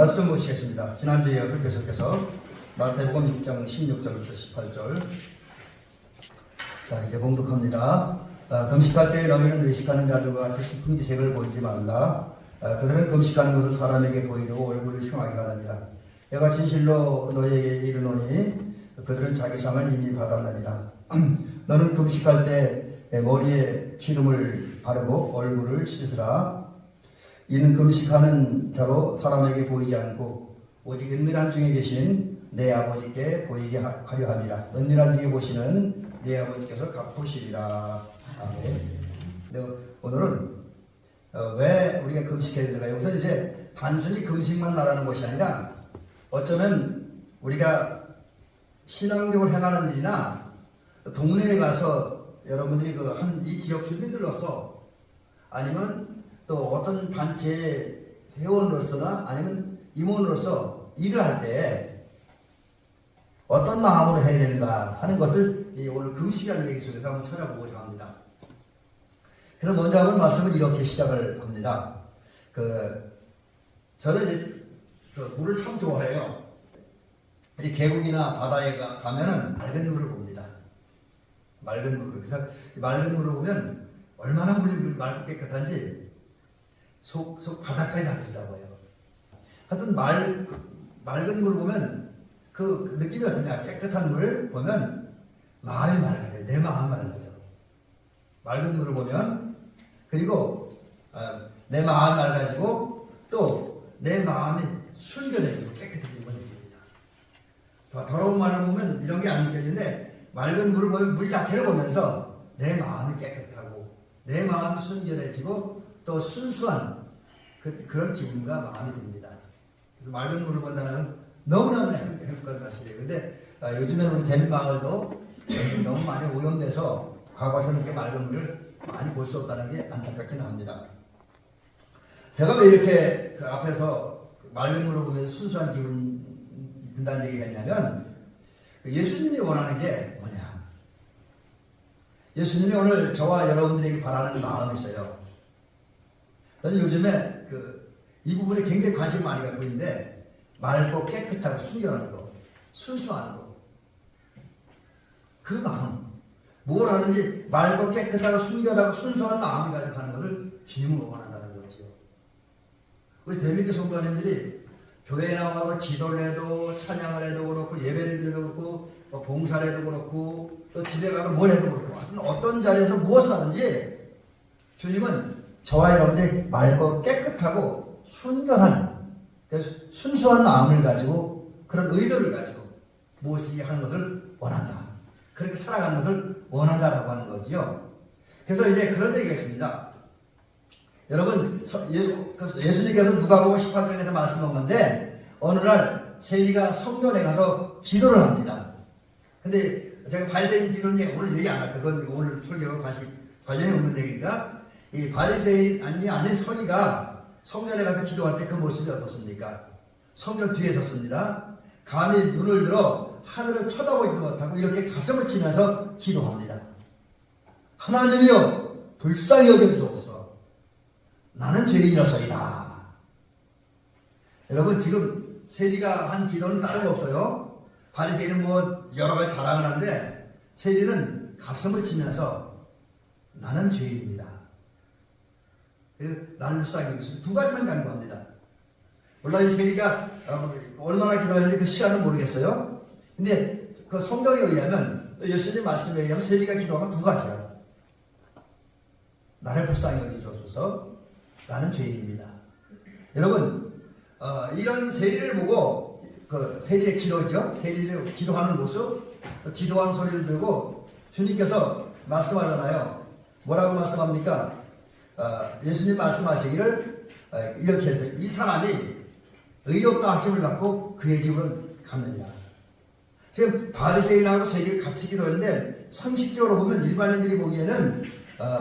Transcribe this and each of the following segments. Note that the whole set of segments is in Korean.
말씀 보시겠습니다. 지난주에 이어서 계속해서 마태복음 6장 16절부터 18절. 자, 이제 공독합니다. 금식할 때 너희는 외식하는 자들과 같이 슬픈 기색을 보이지 말라. 그들은 금식하는 것을 사람에게 보이려고 얼굴을 흉하게 하느니라. 내가 진실로 너희에게 이르노니 그들은 자기 상을 이미 받았느니라. 너는 금식할 때 머리에 기름을 바르고 얼굴을 씻으라. 이는 금식하는 자로 사람에게 보이지 않고 오직 은밀한 중에 계신 내 아버지께 보이게 하려 함이라. 은밀한 중에 보시는 내 아버지께서 갚으시리라. 아멘. 오늘은 왜 우리가 금식해야 되는가? 여기서 이제 단순히 금식만 말하는 것이 아니라 어쩌면 우리가 신앙적으로 행하는 일이나 동네에 가서 여러분들이 이 지역 주민들로서 아니면 또 어떤 단체의 회원으로서나 아니면 임원으로서 일을 할 때 어떤 마음으로 해야 되는가 하는 것을 오늘 금식이라는 얘기 속에서 한번 찾아보고자 합니다. 그래서 먼저 한번 말씀을 이렇게 시작을 합니다. 저는 이제 물을 참 좋아해요. 이 계곡이나 바다에 가면은 맑은 물을 봅니다. 맑은 물. 그래서 맑은 물을 보면 얼마나 물이 맑고 깨끗한지 속 바닥까지 다 든다고 해요. 하여튼 맑은 물을 보면 그 느낌이 어떠냐. 깨끗한 물을 보면 마음이 맑아져요. 내 마음이 맑아져. 맑은 물을 보면 그리고 내 마음이 맑아지고 또 내 마음이 순결해지고 깨끗해지는 걸 느낍니다. 더러운 물을 보면 이런 게 안 느껴지는데 맑은 물을 보면 물 자체를 보면서 내 마음이 깨끗하고 내 마음이 순결해지고 또 순수한 그런 기분과 마음이 듭니다. 그래서 맑은 물을 본다는 건 너무너무 행복한 사실이에요. 근데 요즘에는 우리 덴마을도 너무 많이 오염돼서 과거처럼 이렇게 맑은 물을 많이 볼 수 없다는 게 안타깝긴 합니다. 제가 왜 이렇게 앞에서 맑은 물을 보면서 순수한 기분 든다는 얘기를 했냐면 예수님이 원하는 게 뭐냐. 예수님이 오늘 저와 여러분들에게 바라는 마음이 있어요. 저는 요즘에 이 부분에 굉장히 관심을 많이 갖고 있는데 맑고 깨끗하고 순결한 거, 순수한 거. 그 마음. 뭘 하든지 맑고 깨끗하고 순결하고 순수한 마음을 가지고 하는 것을 주님으로 원한다는 거죠. 우리 대민교 성도님들이 교회에 나와서 기도를 해도 찬양을 해도 그렇고 예배를 드려도 그렇고 봉사를 해도 그렇고 또 집에 가서 뭘 해도 그렇고 어떤 자리에서 무엇을 하든지 주님은 저와 여러분들이 맑고 깨끗하고 순결한 그래서 순수한 마음을 가지고 그런 의도를 가지고 무엇이든지 하는 것을 원한다. 그렇게 살아가는 것을 원한다라고 하는 거지요. 그래서 이제 그런 얘기가 있습니다. 여러분 예수님께서 누가복음 18장에서 말씀하는데 어느 날 세리가 성전에 가서 기도를 합니다. 근데 제가 바리새인 기도는 오늘 얘기 안 할 거예요. 그건 오늘 설교와 관련이 없는 얘기니까 이 바리새인이 아닌 서기가 성전에 가서 기도할 때 그 모습이 어떻습니까? 성전 뒤에 섰습니다. 감히 눈을 들어 하늘을 쳐다보지도 못하고 이렇게 가슴을 치면서 기도합니다. 하나님이여 불쌍히 여겨주옵소서. 나는 죄인이라서이다. 여러분 지금 세리가 한 기도는 다름없어요. 바리새인은 여러 가지 자랑을 하는데 세리는 가슴을 치면서 나는 죄인입니다. 나를 불쌍히 여겨주옵소서. 두 가지만 간구합니다. 물론 이 세리가 얼마나 기도했는지 그 시간은 모르겠어요. 근데 그 성경에 의하면 또 예수님 말씀에 의하면 세리가 기도하면 두 가지야. 나를 불쌍히 여기주옵소서. 나는 죄인입니다. 여러분 이런 세리를 보고 그 세리의 기도죠. 세리를 기도하는 모습, 기도하는 소리를 들고 주님께서 말씀하잖아요. 뭐라고 말씀합니까? 예수님 말씀하시기를 이렇게 해서 이 사람이 의롭다 하심을 받고 그의 집으로 갔느니라. 지금 바리새인하고 세리가 같이 기도했는데 상식적으로 보면 일반인들이 보기에는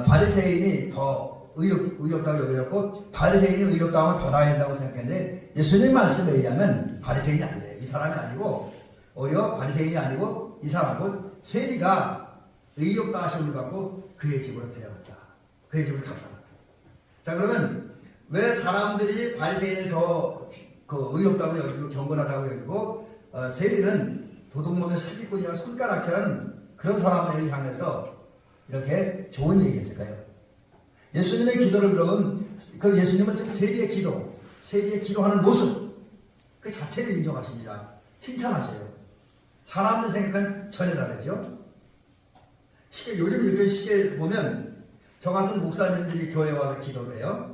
바리새인이 더 의롭다고 여겨졌고 바리새인은 의롭다함을 받아야 된다고 생각했는데 예수님 말씀에 의하면 바리새인이 아니래요. 이 사람이 아니고 오히려 바리새인이 아니고 이 사람은 세리가 의롭다 하심을 받고 그의 집으로 데려갔다. 그의 집으로 갔다. 자 그러면 왜 사람들이 바리새인을 더 그 의롭다고 여기고 경건하다고 여기고 세리는 도둑놈의 사기꾼이나 손가락질하는 그런 사람을 향해서 이렇게 좋은 얘기했을까요? 예수님의 기도를 들어보면 그 예수님은 지금 세리의 기도, 세리의 기도하는 모습 그 자체를 인정하십니다. 칭찬하세요. 사람들 생각은 전혀 다르죠. 쉽게 요즘 이렇게 쉽게 보면 저 같은 목사님들이 교회 와서 기도를 해요.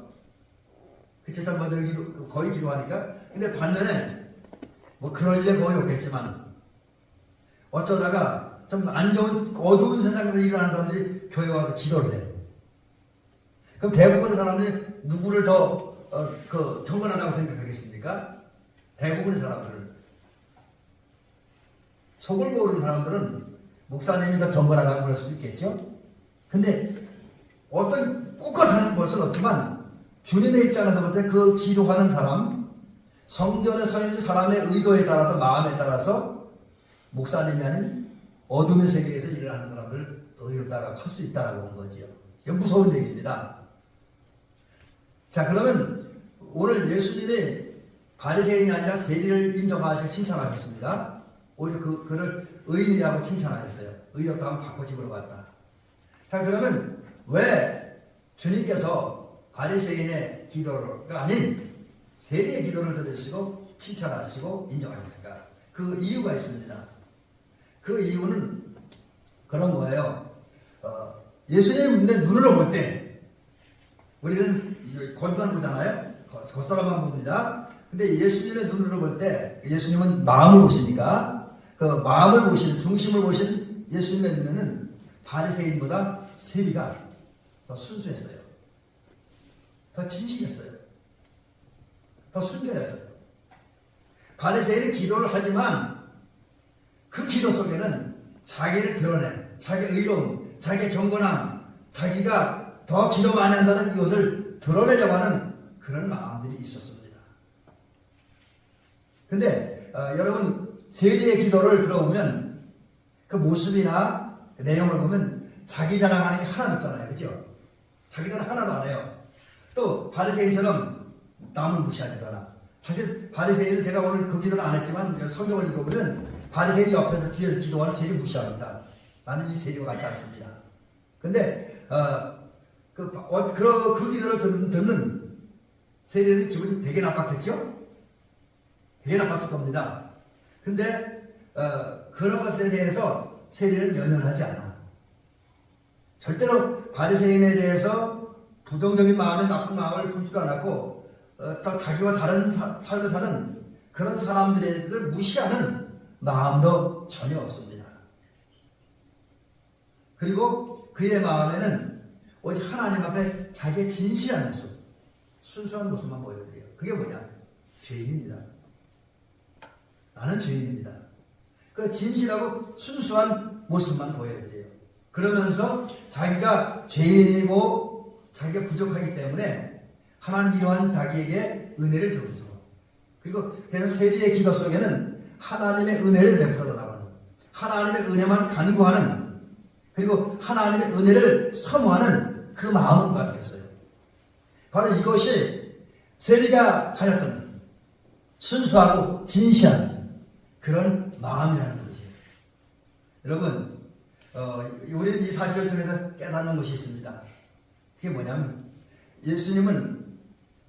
그 제사장들 거의 기도하니까. 근데 반면에 뭐 그럴 일 거의 없겠지만 어쩌다가 좀 안 좋은 어두운 세상에서 일어나는 사람들이 교회 와서 기도를 해요. 그럼 대부분의 사람들이 누구를 더 경건하다고 생각하겠습니까? 대부분의 사람들은 속을 모르는 사람들은 목사님이 더 경건하다고 그럴 수도 있겠죠. 근데 어떤 똑같다는 것은 없지만 주님의 입장에서 볼 때 그 기도하는 사람, 성전에 서 있는 사람의 의도에 따라서 마음에 따라서 목사님이 아닌 어둠의 세계에서 일을 하는 사람을 의롭다라고 할 수 있다라고 하는 거지요. 이건 무서운 얘기입니다. 자, 그러면 오늘 예수님이 바리새인이 아니라 세리를 인정하시고 칭찬하겠습니다. 오히려 그를 의인이라고 칭찬하셨어요. 의롭다고 바꿔 물어봤다. 자, 그러면 왜 주님께서 바리새인의 기도가 아닌 세리의 기도를 들으시고 칭찬하시고 인정하셨을까? 그 이유가 있습니다. 그 이유는 그런 거예요. 예수님의 눈으로 볼 때 우리는 겉만 보잖아요. 겉사람만 봅니다. 근데 예수님의 눈으로 볼 때 예수님은 마음을 보시니까 그 마음을 보시는 중심을 보신 예수님의 눈에는 바리새인보다 세리가 더 순수했어요. 더 진실했어요. 더 순결했어요. 바리새인은 기도를 하지만 그 기도 속에는 자기를 드러내, 자기 의로움, 자기 경건함, 자기가 더 기도 많이 한다는 이것을 드러내려고 하는 그런 마음들이 있었습니다. 근데 여러분 세리의 기도를 들어보면 그 모습이나 내용을 보면 자기 자랑하는 게 하나도 없잖아요. 그죠? 자기 자랑 하나도 안 해요. 또 바리새인처럼 남을 무시하지도 않아. 사실 바리새인은 제가 오늘 그 기도는 안 했지만 성경을 읽어보면 바리새인 옆에서 뒤에서 기도하는 세리 무시합니다. 나는 이 세리와 같지 않습니다. 근데 그 기도를 듣는 세리는 기분이 되게 나빴겠죠? 되게 나빴을 겁니다. 근데 그런 것에 대해서 세리는 연연하지 않아. 절대로 바리새인에 대해서 부정적인 마음에 나쁜 마음을 품지도 않았고 또 자기와 다른 삶을 사는 그런 사람들을 무시하는 마음도 전혀 없습니다. 그리고 그의 마음에는 오직 하나님 앞에 자기의 진실한 모습, 순수한 모습만 보여드려요. 그게 뭐냐? 죄인입니다. 나는 죄인입니다. 그 진실하고 순수한 모습만 보여드려요. 그러면서 자기가 죄인이고 자기가 부족하기 때문에 하나님 이러한 자기에게 은혜를 주소서. 그리고 그래서 세리의 기도 속에는 하나님의 은혜를 베풀어 나가는, 하나님의 은혜만 간구하는, 그리고 하나님의 은혜를 사모하는 그 마음을 가르쳤어요. 바로 이것이 세리가 가졌던 순수하고 진실한 그런 마음이라는 거죠. 여러분, 우리는 이 사실을 통해서 깨닫는 것이 있습니다. 그게 뭐냐면 예수님은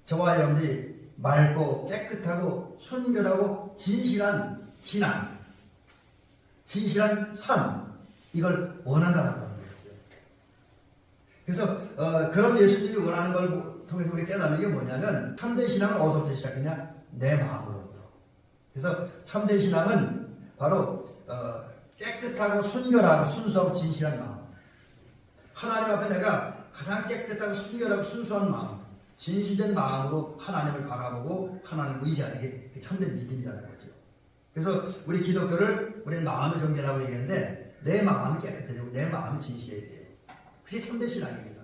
저와 여러분들이 맑고 깨끗하고 순결하고 진실한 신앙, 진실한 삶, 이걸 원한다는 거죠. 그래서 그런 예수님이 원하는 걸 통해서 우리 깨닫는 게 뭐냐면 참된 신앙은 어디서부터 시작했냐? 내 마음으로부터. 그래서 참된 신앙은 바로 깨끗하고 순결하고 순수하고 진실한 마음. 하나님 앞에 내가 가장 깨끗하고 순결하고 순수한 마음, 진실된 마음으로 하나님을 바라보고 하나님을 의지하는 게 참된 믿음이라는 거죠. 그래서 우리 기독교를 우리는 마음의 정죄라고 얘기하는데 내 마음이 깨끗해야 되고 내 마음이 진실해야 돼요. 그게 참된 신앙입니다.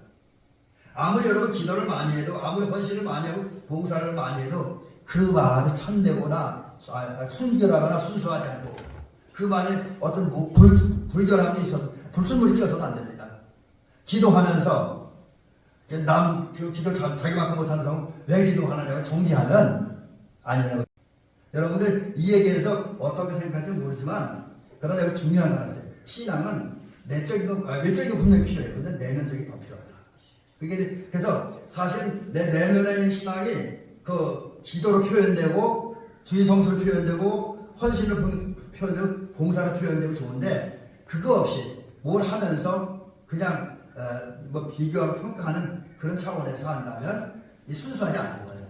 아무리 여러분 기도를 많이 해도 아무리 헌신을 많이 하고 봉사를 많이 해도 그 마음이 참되거나 순결하거나 순수하지 않고 그 마음에 어떤 불결함이 있어서 불순물이 껴서는 안 됩니다. 기도하면서 기도 자기만큼 못하는 사람 왜 기도하느냐고 정지하면 아니라고. 여러분들 이 얘기에서 어떻게 생각할지 모르지만 그러나 여기 중요한 건 하세요. 신앙은 내적이고 외적이고 분명히 필요해요. 근데 내면적이 더 필요하다. 그게 그래서 사실은 내 내면에 있는 신앙이 그 기도로 표현되고 주의 성수로 표현되고 헌신으로 표현되고 봉사로 표현되고 좋은데 그거 없이 뭘 하면서 그냥 뭐 비교하고 평가하는 그런 차원에서 한다면 이 순수하지 않은 거예요.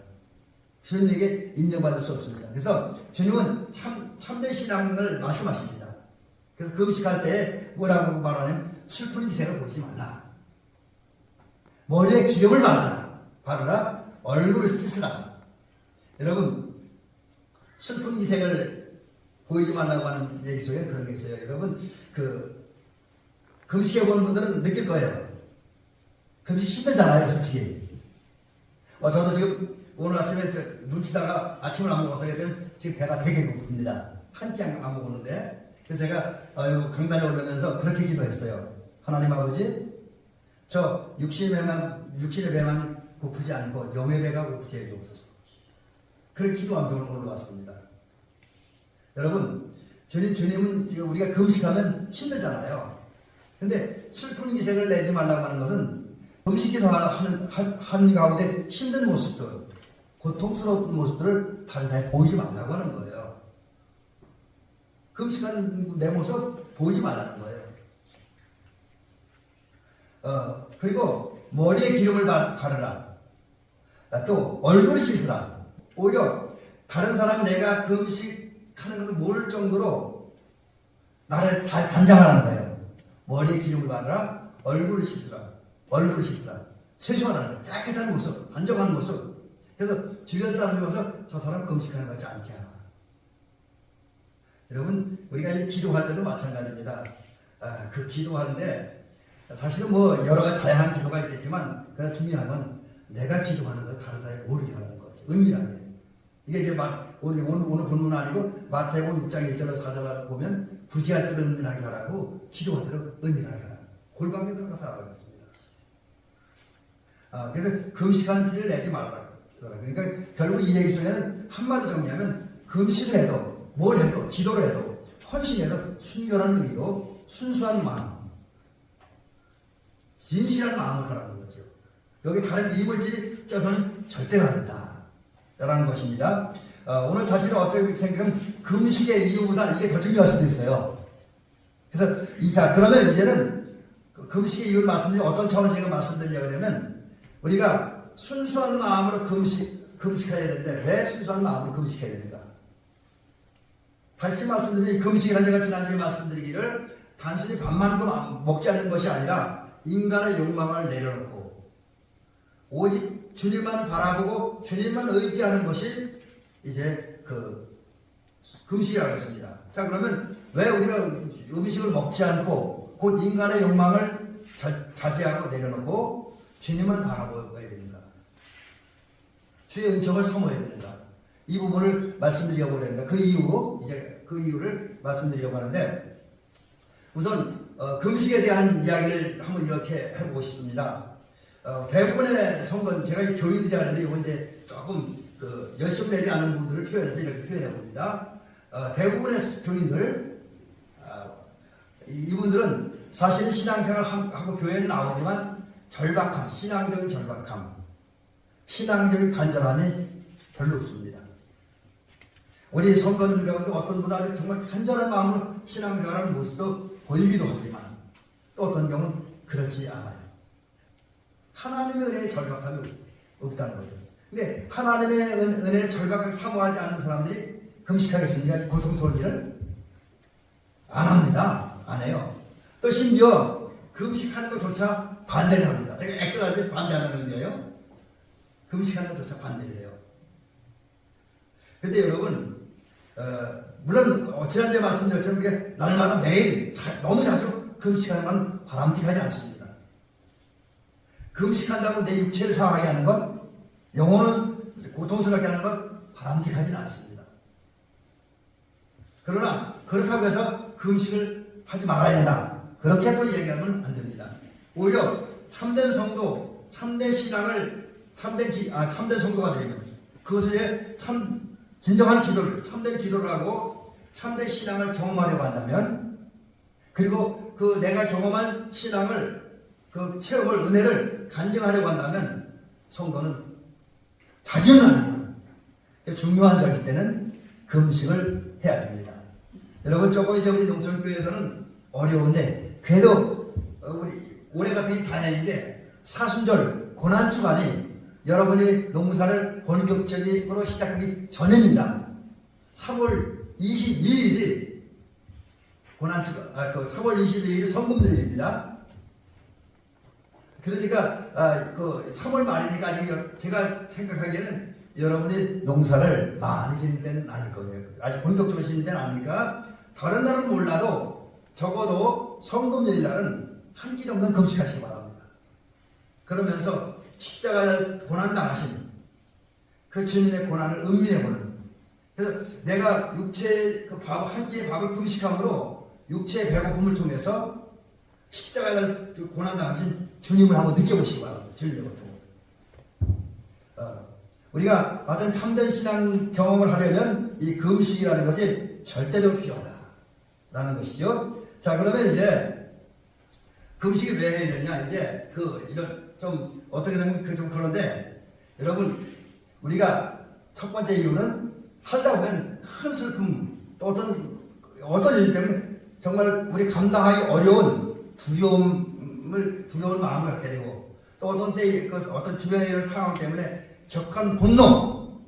주님에게 인정받을 수 없습니다. 그래서 주님은 참된 신앙을 말씀하십니다. 그래서 금식할 때 뭐라고 말하냐면 슬픈 기색을 보이지 말라. 머리에 기름을 바르라. 얼굴을 씻으라. 여러분 슬픈 기색을 보이지 말라고 하는 얘기 속에 그런 게 있어요. 여러분 금식해 보는 분들은 느낄 거예요. 금식 힘들잖아요, 솔직히. 저도 지금 오늘 아침에 눈치다가 아침을 안 먹어서 지금 배가 되게 고픕니다. 한 끼 안 먹었는데. 그래서 제가 강단에 올라오면서 그렇게 기도했어요. 하나님 아버지, 저 육신의 배만 고프지 않고 영의 배가 고프게 해주옵소서. 그렇게 기도하면서 오늘 올라왔습니다. 여러분, 주님은 지금 우리가 금식하면 힘들잖아요. 근데 슬픈 기색을 내지 말라고 하는 것은 금식기도 하는 가운데 힘든 모습들, 고통스러운 모습들을 다른 사람에 보이지 말라고 하는 거예요. 금식하는 내 모습 보이지 말라는 거예요. 그리고 머리에 기름을 바르라. 또 얼굴을 씻으라. 오히려 다른 사람 내가 금식하는 것을 모를 정도로 나를 잘 단장하라는 거예요. 머리에 기름을 바르라. 얼굴을 씻으라. 세수하라는 거예요. 깨끗한 모습, 단정한 모습. 그래서 주변 사람들이 와서 저 사람 금식하는 것 같지 않게 하라. 여러분, 우리가 기도할 때도 마찬가지입니다. 그 기도하는데 사실은 뭐 여러 가지 다양한 기도가 있겠지만 그러나 중요한 건 내가 기도하는 걸 다른 사람이 모르게 하는 거지. 은밀하게. 이게 이제 오늘 본문은 아니고 마태복음 6장 1절로 4절을 보면 구제할 때도 은밀하게 하라고 기도할 때도 은밀하게 하라. 골방에 들어가서 하라고 했습니다. 그래서 금식하는 피를 내지 말아라. 그러니까 결국 이 얘기 속에는 한마디 정리하면 금식을 해도 뭘 해도 기도를 해도 헌신해도 순결한 의로 순수한 마음 진실한 마음을 하라는 거죠. 여기 다른 이물질이 껴서는 절대로 안 된다 라는 것입니다. 오늘 사실은 어떻게 생각하면 금식의 이유보다 이게 더 중요할 수도 있어요. 그래서 그러면 이제는 금식의 이유를 말씀드리면 어떤 차원에서 제가 말씀드리려고 하면 우리가 순수한 마음으로 금식해야 되는데 왜 순수한 마음으로 금식해야 되는가? 다시 말씀드리면 금식이라는 제가 지난주에 말씀드리기를 단순히 밥만 먹지 않는 것이 아니라 인간의 욕망을 내려놓고 오직 주님만 바라보고 주님만 의지하는 것이 이제 금식이라고 했습니다. 자, 그러면 왜 우리가 음식을 먹지 않고 곧 인간의 욕망을 자제하고 내려놓고 주님만 바라보아야 되는가? 주의 은총을 사모해야 되는가? 이 부분을 말씀드리려고 합니다. 그 이유를 말씀드리려고 하는데 우선 금식에 대한 이야기를 한번 이렇게 해보고 싶습니다. 대부분의 성건 제가 교인들이 하는데 이건 이제 조금 열심히 되지 않은 분들을 표현해서 이렇게 표현해 봅니다. 대부분의 교인들 이분들은 사실 신앙생활하고 교회는 나오지만 절박함, 신앙적인 절박함, 신앙적인 간절함이 별로 없습니다. 우리 성도들 가운데 어떤 분들은 정말 간절한 마음으로 신앙생활하는 모습도 보이기도 하지만 또 어떤 경우는 그렇지 않아요. 하나님의 은혜에 절박함이 없다는 거죠. 근데 하나님의 은혜를 절박하게 사모하지 않는 사람들이 금식하겠습니까? 고통스러운 일을 안 합니다. 안 해요. 또 심지어 금식하는 것조차 반대를 합니다. 제가 엑셀할 때 반대하는 거예요. 금식하는 것조차 반대를 해요. 근데 여러분, 물론 지난주에 말씀드렸지만 그게 날마다 매일 너무 자주 금식하는 건 바람직하지 않습니다. 금식한다고 내 육체를 상하게 하는 것, 영혼을 고통스럽게 하는 것 바람직하지는 않습니다. 그러나 그렇다고 해서 금식을 하지 말아야 된다. 그렇게 또 얘기하면 안 됩니다. 오히려 참된 성도, 참된 신앙을 참된 성도가 되려면 그것을 이제 진정한 기도를, 참된 기도를 하고 참된 신앙을 경험하려고 한다면, 그리고 그 내가 경험한 신앙을, 그 체험을, 은혜를 간증하려고 한다면 성도는 자주는 아니면 중요한 절기 때는 금식을 해야 됩니다. 여러분, 조금 이제 우리 농촌교회에서는 어려운데, 그래도 우리 올해가 되게 다행인데 사순절 고난주간이 여러분이 농사를 본격적으로 시작하기 전입니다. 3월 22일이 고난주가, 3월 22일이 성금요일입니다. 그러니까 그 3월 말이니까 아직 제가 생각하기에는 여러분이 농사를 많이 짓는 때는 아닐 거예요. 아직 본격적으로 짓는 때는 아니니까 다른 날은 몰라도 적어도 성금요일 날은 한 끼 정도는 금식하시기 바랍니다. 그러면서 십자가를 고난당하신 그 주님의 고난을 음미해보는, 그래서 내가 육체의 그 밥, 한 끼의 밥을 금식함으로 육체의 배고픔을 통해서 십자가를 고난당하신 주님을 한번 느껴보시기 바랍니다. 주님의 고통을. 우리가 어떤 참된 신앙 경험을 하려면 이 금식이라는 것이 절대적으로 필요하다라는 것이죠. 자, 그러면 이제 금식이 왜 해야 되냐? 이제 이런 좀 어떻게 되면 좀 그런데, 여러분, 우리가 첫 번째 이유는 살다 보면 큰 슬픔, 또 어떤 일 때문에 정말 우리 감당하기 어려운 두려운 마음을 갖게 되고, 또 어떤 때 어떤 주변의 이런 상황 때문에 격한 분노,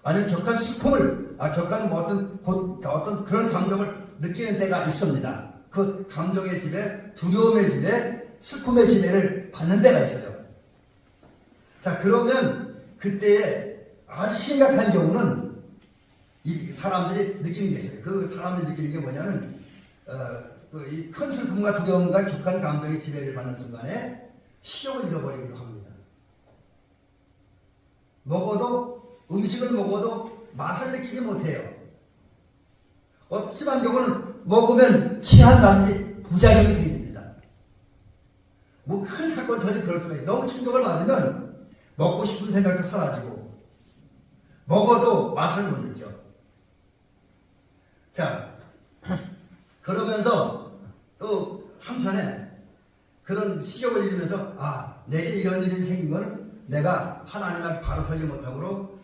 아니면 격한 슬픔을, 격한 뭐 어떤 그런 감정을 느끼는 때가 있습니다. 그 감정의 지배, 두려움의 지배, 슬픔의 지배를 받는 때가 있어요. 자, 그러면 그때에 아주 심각한 경우는 이 사람들이 느끼는 게 있어요. 그 사람들이 느끼는 게 뭐냐면, 이 큰 슬픔과 두려움과 격한 감정의 지배를 받는 순간에 식욕을 잃어버리기도 합니다. 음식을 먹어도 맛을 느끼지 못해요. 심한 경우는 먹으면 취한다든지 부작용이 생깁니다. 뭐 큰 사건 터지 그럴 수가 있어요. 너무 충격을 받으면 먹고 싶은 생각도 사라지고 먹어도 맛을 못 느껴. 자, 그러면서 또 한편에 그런 식욕을 잃으면서 내게 이런 일이 생긴 건 내가 하나님 앞에 바로 서지 못하므로,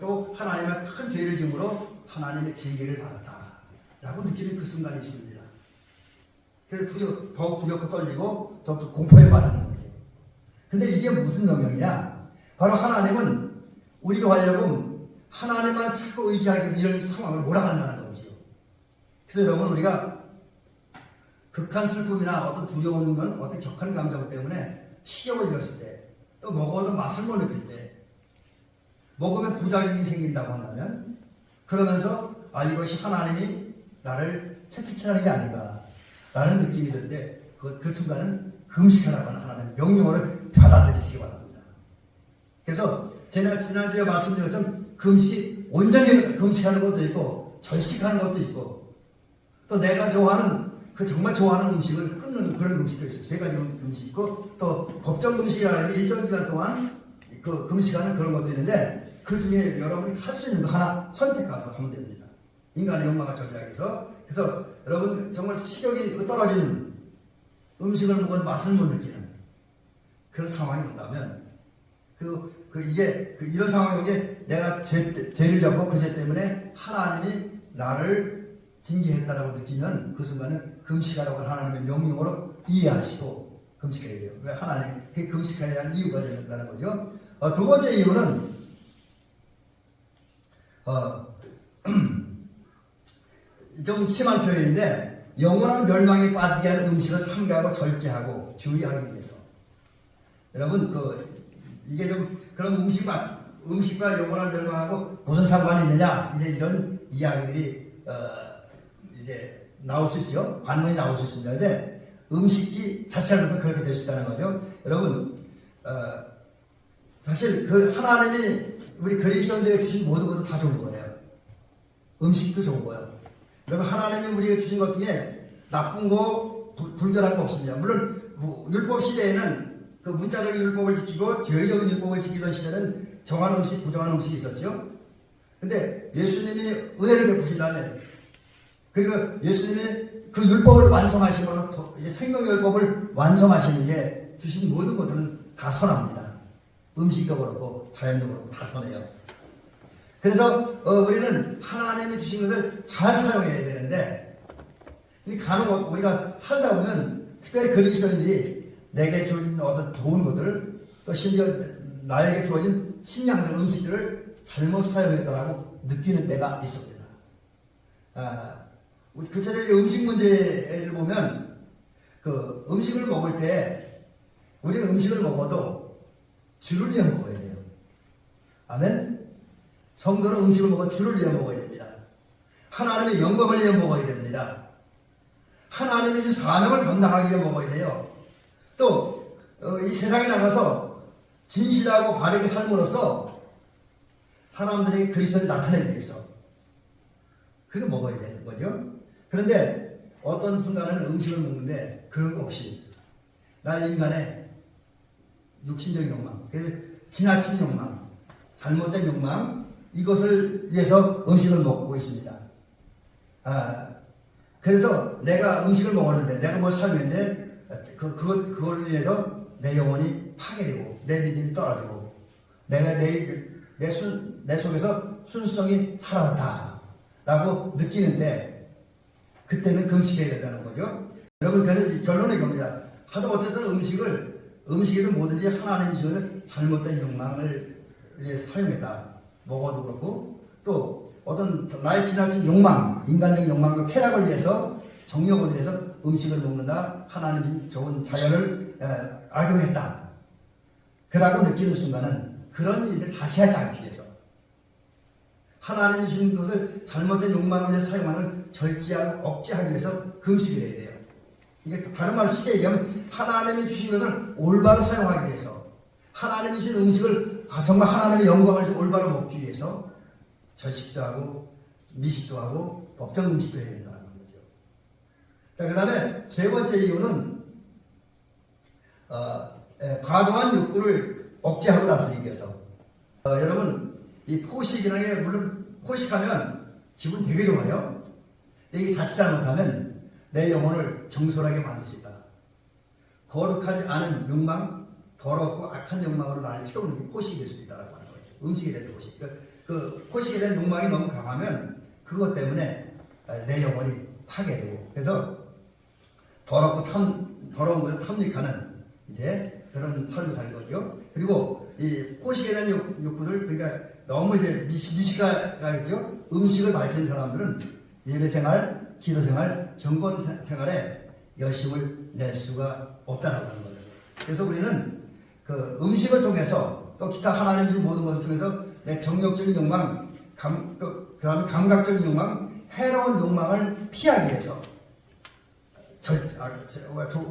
또 하나님의 큰 죄를 지므로 하나님의 징계를 받았다라고 느끼는 그 순간이 있습니다. 그래서 더욱 두렵고 떨리고 더욱 공포에 빠지는 거죠. 근데 이게 무슨 영역이냐? 바로 하나님은 우리로 하여금 하나님만 찾고 의지하기 위해서 이런 상황을 몰아간다는 거죠. 그래서 여러분, 우리가 극한 슬픔이나 어떤 두려움은 어떤 격한 감정 때문에 식욕을 잃었을 때, 또 먹어도 맛을 못 느낄 때, 먹으면 부작용이 생긴다고 한다면, 그러면서 이것이 하나님이 나를 채찍질 하는 게 아닌가 라는 느낌이 들 때, 그 순간은 금식하라고 하는 하나님의 명령어를 받아들이시기 바랍니다. 그래서 제가 지난주에 말씀드린 것처럼 금식이 온전히 금식하는 것도 있고 절식하는 것도 있고, 또 내가 좋아하는 정말 좋아하는 음식을 끊는 그런 음식도 있어요. 세 가지 음식이 있고, 또 법정 금식이라는 게 일정 기간 동안 그 금식하는 그런 것도 있는데, 그 중에 여러분이 할 수 있는 거 하나 선택해서 하면 됩니다. 인간의 욕망을 저지하기 위해서. 그래서 여러분, 정말 식욕이 떨어지는 음식을 먹어도 맛을 못 느끼는 그런 상황이 온다면, 이런 상황에 내가 죄를 잡고 그 죄 때문에 하나님이 나를 징계했다라고 느끼면, 그 순간은 금식하라고 하나님의 명령으로 이해하시고 금식해야 돼요. 왜 하나님, 그게 금식해야 하는 이유가 된다는 거죠. 두 번째 이유는, 좀 심한 표현인데, 영원한 멸망에 빠지게 하는 음식을 삼가하고 절제하고 주의하기 위해서. 여러분, 이게 좀 그런 음식과 영원한 멸망하고 무슨 상관이 있느냐? 이제 이런 이야기들이 이제 나올 수 있죠. 반문이 나올 수 있습니다. 근데 음식이 자체로도 그렇게 될 수 있다는 거죠. 여러분, 사실 하나님이 우리 그리스도인들에게 주신 모두 다 좋은 거예요. 음식도 좋은 거예요. 여러분, 하나님이 우리에게 주신 것 중에 나쁜 거, 불결한 거 없습니다. 물론 율법 시대에는 그 문자적인 율법을 지키고 죄의적인 율법을 지키던 시대는 정한 음식, 부정한 음식이 있었죠. 근데 예수님이 은혜를 베푸신 다음에 그리고 예수님이 그 율법을 완성하심으로 이제 생명의 율법을 완성하시는 게 주신 모든 것들은 다 선합니다. 음식도 그렇고 자연도 그렇고 다 선해요. 그래서 우리는 하나님이 주신 것을 잘 사용해야 되는데 간혹 우리가 살다 보면 특별히 그리스도인들이 내게 주어진 어떤 좋은 것들을 또 심지어 나에게 주어진 식량들 음식들을 잘못 사용했다라고 느끼는 때가 있습니다. 구체적인 음식 문제를 보면 그 음식을 먹을 때 우리는 음식을 먹어도 주를 위해 먹어야 돼요. 아멘. 성도는 음식을 먹어 주를 위해 먹어야 됩니다. 하나님의 영광을 위해 먹어야 됩니다. 하나님의 사명을 감당하기 위해 먹어야 돼요. 또 이 세상에 나가서 진실하고 바르게 삶으로써 사람들에게 그리스도를 나타내기 위해서 그렇게 먹어야 되는 거죠. 그런데 어떤 순간에는 음식을 먹는데 그런 거 없이 나 인간의 육신적인 욕망, 그래서 지나친 욕망, 잘못된 욕망 이것을 위해서 음식을 먹고 있습니다. 그래서 내가 음식을 먹었는데 내가 뭘 사용했는데 그걸 위해서 내 영혼이 파괴되고 내 믿음이 떨어지고 내가 내 속에서 순수성이 사라졌다라고 느끼는데 그때는 금식해야 된다는 거죠. 여러분 그래서 결론은 이겁니다. 하도 어쨌든 음식이든 뭐든지 하나님이 주는 잘못된 욕망을 사용했다. 먹어도 그렇고 또 어떤 나의 지나친 욕망, 인간적인 욕망과 쾌락을 위해서 정욕을 위해서 음식을 먹는다. 하나님이 좋은 자연을 악용했다. 그라고 느끼는 순간은 그런 일을 다시 하지 않기 위해서 하나님이 주신 것을 잘못된 욕망을 위해 사용하는 절제하고 억제하기 위해서 금식을 해야 돼요. 이게 다른 말로 쉽게 얘기하면 하나님이 주신 것을 올바로 사용하기 위해서 하나님이 주신 음식을 정말 하나님의 영광을 올바로 먹기 위해서 절식도 하고 미식도 하고 법정 음식도 해야 된다는 거죠. 자, 그 다음에 세 번째 이유는 과도한 욕구를 억제하고 다스리기 위해서 여러분 이 포식이라는 게 물론 포식하면 기분 되게 좋아요. 근데 이게 자칫 잘못하면 내 영혼을 경솔하게 만들 수 있다. 거룩하지 않은 욕망, 더럽고 악한 욕망으로 나를 채우는 게 포식이 될 수 있다라고 하는 거죠. 음식에 대한 포식. 그 포식에 대한 욕망이 너무 강하면 그것 때문에 내 영혼이 파괴되고 그래서 더럽고 더러운 것을 탐닉하는 이제 그런 삶을 사는 거죠. 그리고 이 포식에 대한 욕구를 그러니까 너무 이제 미식가겠죠. 음식을 밝히는 사람들은 예배 생활, 기도 생활, 경건 생활에 열심을 낼 수가 없다라고 하는 거죠. 그래서 우리는 그 음식을 통해서 또 기타 하나님 주신 모든 것을 통해서 내 정욕적인 욕망, 그 다음에 감각적인 욕망, 해로운 욕망을 피하기 위해서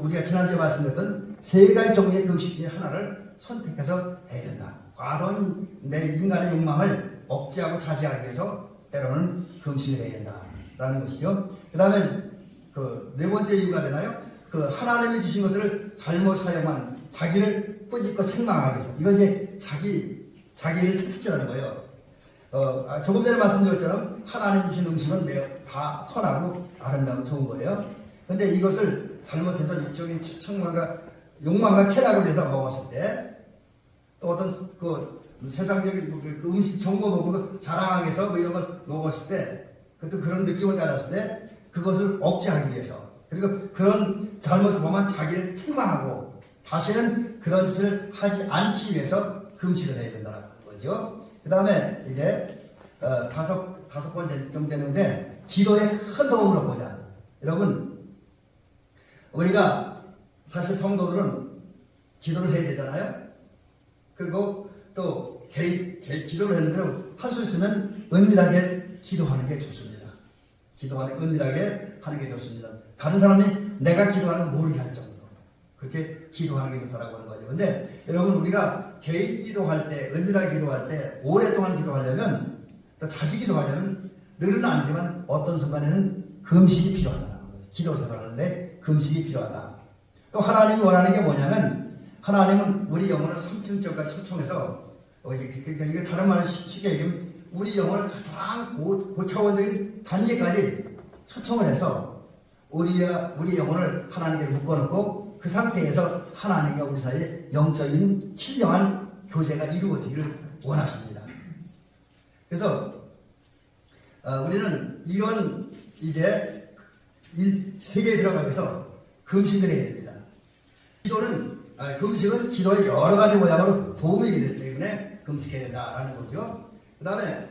우리가 지난주에 말씀드렸던 세 가지 종류의 음식 중에 하나를 선택해서 해야 된다. 과도한 내 인간의 욕망을 억제하고 자제하기 위해서 때로는 금식을 해야 된다라는 것이죠. 그 다음에 그 네 번째 이유가 되나요? 그 하나님이 주신 것들을 잘못 사용한 자기를 뿌짓고 책망하기 위해서 이거 이제 자기를 채찍질하는 거예요. 조금 전에 말씀드렸처럼 하나님 주신 음식은 다 선하고 아름다우고 좋은 거예요. 그런데 이것을 잘못해서 육적인 책망과 욕망과 쾌락을 위해서 먹었을 때 또 어떤 그 세상적인 그 음식 좋은 거 먹고 자랑하기 위해서 뭐 이런 걸 먹었을 때 그것도 그런 느낌을 가졌을 때 그것을 억제하기 위해서 그리고 그런 잘못을 보면 자기를 책망하고 다시는 그런 짓을 하지 않기 위해서 금식을 해야 된다는 거죠. 그 다음에 이제 다섯 번째 좀 되는데 기도에 큰 도움을 얻고자. 여러분 우리가 사실 성도들은 기도를 해야 되잖아요. 그리고 또 기도를 했는데 할 수 있으면 은밀하게 기도하는 게 좋습니다. 은밀하게 하는 게 좋습니다. 다른 사람이 내가 기도하는 걸 모르게 할 정도로 그렇게 기도하는 게 좋다라고 하는 거죠. 근데 여러분 우리가 개인 기도할 때 은밀하게 기도할 때 오랫동안 기도하려면 또 자주 기도하려면 늘은 아니지만 어떤 순간에는 금식이 필요하다는 거죠. 기도 생활하는데 금식이 필요하다. 또 하나님이 원하는 게 뭐냐면 하나님은 우리 영혼을 3층 전까지 초청해서 그러니까 이게 다른 말로 쉽게 얘기하면 우리 영혼을 가장 고차원적인 단계까지 초청을 해서 우리 영혼을 하나님께 묶어놓고 그 상태에서 하나님과 우리 사이에 영적인 신령한 교제가 이루어지기를 원하십니다. 그래서 우리는 이런 이제 세계에 들어가기 위해서 금식을 해야 됩니다. 금식은 기도의 여러 가지 모양으로 도움이 되기 때문에 금식해야 된다라는 거죠. 그 다음에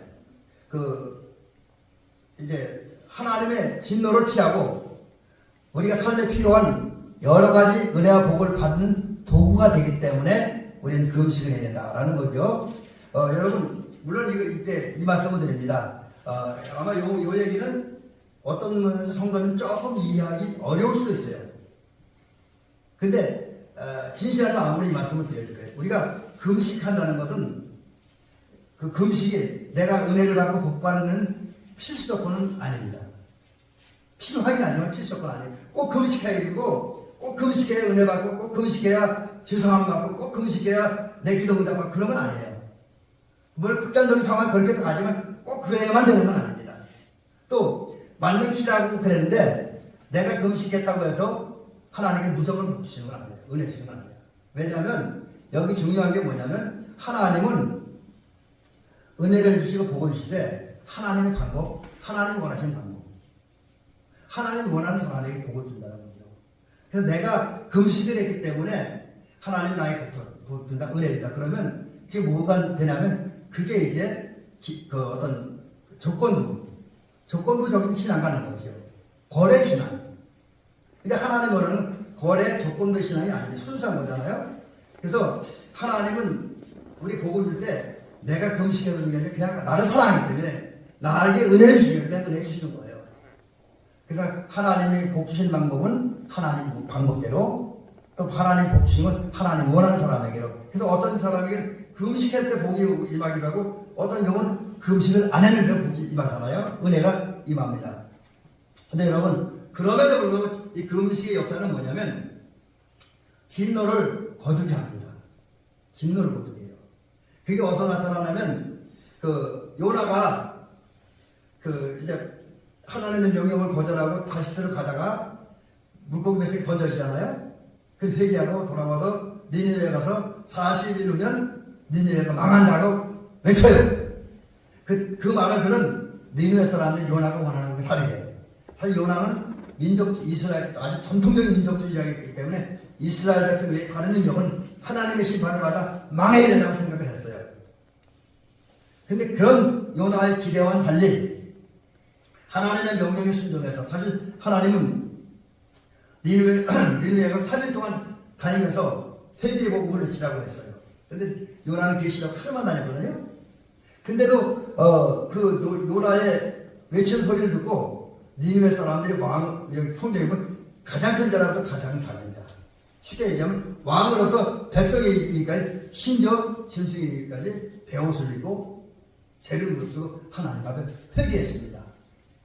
이제 하나님의 진노를 피하고 우리가 삶에 필요한 여러 가지 은혜와 복을 받는 도구가 되기 때문에 우리는 금식을 해야 된다라는 거죠. 여러분, 물론 이제 이 말씀을 드립니다. 아마 요 얘기는 어떤 면에서 성도는 조금 이해하기 어려울 수도 있어요. 근데 진실한 마음으로 이 말씀을 드려야 될 거예요. 우리가 금식한다는 것은 그 금식이 내가 은혜를 받고 복받는 필수 조건은 아닙니다. 필요하긴 하지만 필수 조건 아니에요. 꼭 금식해야 되고 꼭 금식해야 은혜 받고 꼭 금식해야 죄송함 받고 꼭 금식해야 내 기도 응답 받고 그런 건 아니에요. 뭘 극단적인 상황이 그렇게 가지만 꼭 그래야만 되는 건 아닙니다. 또 맞는 기도하고 그랬는데 내가 금식했다고 해서 하나님께 무조건 주시는 건 아니에요. 은혜 주시는 건 아니에요. 왜냐하면 여기 중요한 게 뭐냐면 하나님은 은혜를 주시고 복을 주실 때 하나님의 방법, 하나님이 원하시는 방법, 하나님이 원하는 사람에게 복을 준다는 거죠. 그래서 내가 금식을 했기 때문에 하나님 나에게 복 준다, 은혜 준다. 그러면 그게 뭐가 되냐면 그게 이제 어떤 조건부적인 신앙 가는 거죠. 거래 신앙. 근데 하나님 원하는 거래 조건부 신앙이 아닌데 순수한 거잖아요. 그래서 하나님은 우리 복을 줄 때 내가 금식해주는 게 아니라 그냥 나를 사랑하기 때문에 나에게 은혜를 주시면 그냥 은혜 주시는 거예요. 그래서 하나님이 복 주시는 방법은 하나님 방법대로 또 하나님 복 주시면 하나님 원하는 사람에게로. 그래서 어떤 사람에게 금식할 때 복이 임하기도 하고 어떤 경우는 금식을 안 했는데 복이 임하잖아요. 은혜가 임합니다. 근데 여러분, 그럼에도 불구하고 이 금식의 역사는 뭐냐면 진노를 거두게 합니다. 진노를 거두게 해요. 그게 어디서 나타나냐면 요나가 이제 하나님의 명령을 거절하고 다시스로 가다가 물고기 뱃속에 던져지잖아요. 그래서 회개하고 돌아와서 니느웨에 가서 40일 후면 니느웨가 망한다고 외쳐요. 그 말을 들은 니느웨 사람들이 요나가 원하는 게 다르게. 사실 요나는 이스라엘 아주 전통적인 민족주의자이기 때문에 이스라엘 백성 외에 다른 민족은 하나님의 심판을 받아 망해야 된다고 생각을 했어요. 근데 그런 요나의 기대와는 달리 하나님의 명령에 순종해서 사실 하나님은 니느웨가 3일 동안 다니면서 회개의 복음을 외치라고 했어요. 근데 요나는 계시라고 하루만 다녔거든요. 근데도 요나의 외치는 소리를 듣고 니느웨 사람들이 성경에 보면 가장 큰 자로부터 가장 작은 자. 쉽게 얘기하면 왕으로부터 백성에 이르기까지 심지어 짐승에게까지 배옷을 입고 죄를 무릅쓰고 하나님 앞에 회개했습니다.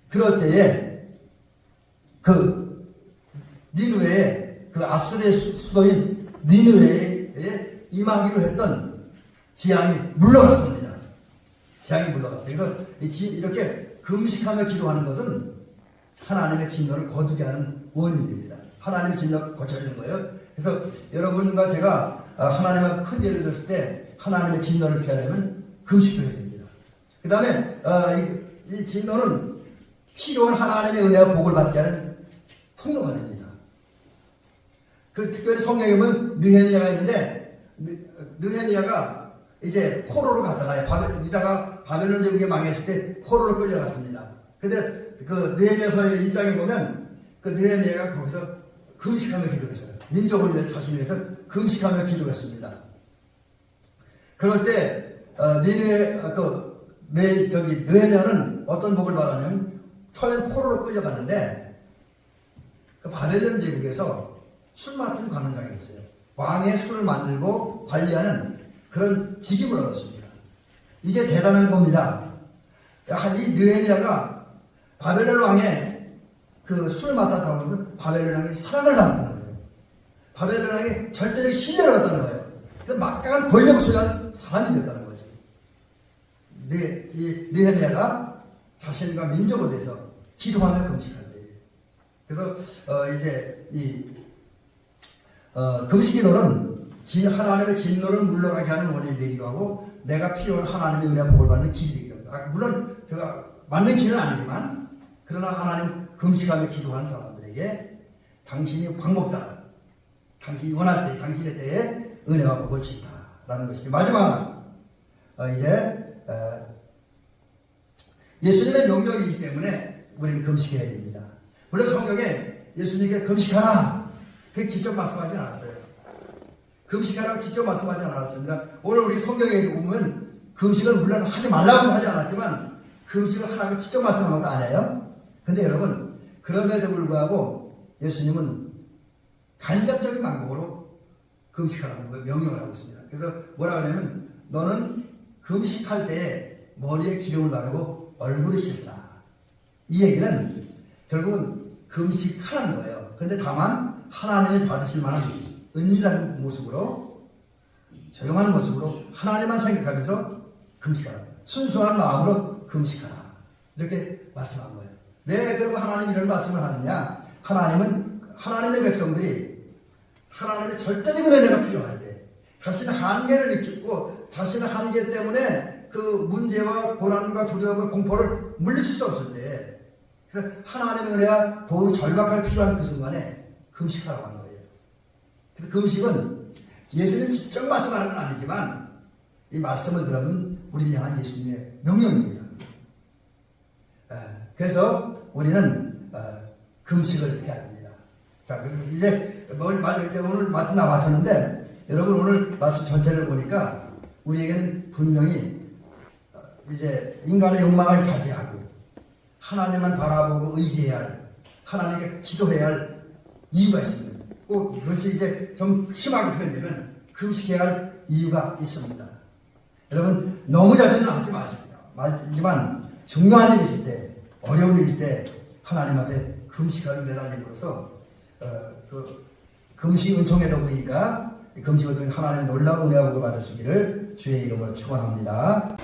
그럴 때에 니느웨의 아수르의 수도인 니느웨에 임하기로 했던 재앙이 물러갔습니다. 재앙이 물러갔어요. 그래서 이렇게 금식하며 기도하는 것은 하나님의 진노를 거두게 하는 원인입니다. 하나님의 진노가 거쳐지는 거예요. 그래서 여러분과 제가 하나님 앞에 큰 죄를 졌을 때 하나님의 진노를 피하려면 금식도 해야 됩니다. 그 다음에 이 진노는 필요한 하나님의 은혜와 복을 받게 하는 통로가 됩니다. 특별히 성경에 보면 느헤미야가 있는데 느헤미야가 이제 포로로 갔잖아요. 이다가 바벨론 제국이 망했을 때 포로로 끌려갔습니다. 근데 느헤미야서의 1장에 보면 느헤미야가 거기서 금식하며 기도했어요. 민족을 위해서 자신을 위해서 금식하며 기도했습니다. 그럴 때 느헤미야는 어떤 복을 받았냐면 처음엔 포로로 끌려갔는데 바벨론 제국에서 술 맡은 관원장이 있어요. 왕의 술을 만들고 관리하는 그런 직임을 얻었습니다. 이게 대단한 겁니다. 이 느헤미야가 바벨론 왕의 술을 맡았다고 하면 바벨론 왕의 사랑을 받았다는 거예요. 바벨론 왕의 절대적 신뢰를 얻었다는 거예요. 그래서 막강한 권력을 소유한 사람이 되었다는 거지. 느헤미야가 자신과 민족을 위해서 기도하며 금식한대. 그래서 이제 금식 기도는 하나님의 진노를 물러가게 하는 원인이 되기도 하고 내가 필요한 하나님의 은혜 복을 받는 길이 되기도 합니다. 물론 제가 맞는 길은 아니지만 그러나 하나님 금식하며 기도하는 사람들에게 당신이 방법다. 당신이 원할 때, 당신의 때에 은혜와 복을 준다라는 것이죠. 마지막 이제 예수님의 명령이기 때문에 우리는 금식해야 됩니다. 물론 성경에 예수님께 금식하라 그렇게 직접 말씀하지 않았어요. 금식하라고 직접 말씀하지 않았습니다. 오늘 우리 성경에 보면 금식을 물론 하지 말라고 하지 않았지만 금식을 하라고 직접 말씀한 것도 아니에요. 근데 여러분 그럼에도 불구하고 예수님은 간접적인 방법으로 금식하라고 명령을 하고 있습니다. 그래서 뭐라 하냐면 너는 금식할 때 머리에 기름을 바르고 얼굴을 씻으라. 이 얘기는 결국은 금식하라는 거예요. 그런데 다만 하나님이 받으실 만한 은밀한 모습으로 조용한 모습으로 하나님만 생각하면서 금식하라. 순수한 마음으로 금식하라. 이렇게 말씀한 거예요. 왜 그러고 하나님이 이런 말씀을 하느냐? 하나님은 하나님의 백성들이 하나님의 절대적인 은혜가 필요할 때 자신의 한계를 느끼고 자신의 한계 때문에 그 문제와 고난과 두려움과 공포를 물리칠 수 없을 때 그래서 하나님의 은혜와 도움이 절박하게 필요한 그 순간에 금식하라고 하는 거예요. 그래서 금식은 예수님 직접 말씀하는 건 아니지만 이 말씀을 들으면 우리를 향한 예수님의 명령입니다. 그래서 우리는 금식을 해야 됩니다. 자, 그리고 이제 오늘 말씀 다 마쳤는데 여러분 오늘 말씀 전체를 보니까 우리에게는 분명히 이제 인간의 욕망을 자제하고 하나님만 바라보고 의지해야 할 하나님께 기도해야 할 이유가 있습니다. 꼭 그것이 이제 좀 심하게 표현되면 금식해야 할 이유가 있습니다. 여러분 너무 자주는 하지 마시고요. 하지만 중요한 일이 있을 때 어려운 일이 있을 때 하나님 앞에 금식하며 매달림으로써 그 금식 은총에도 보니까 금식 은총이 하나님의 놀라운 은혜와 복을 받으시기를 주의 이름으로 축원합니다.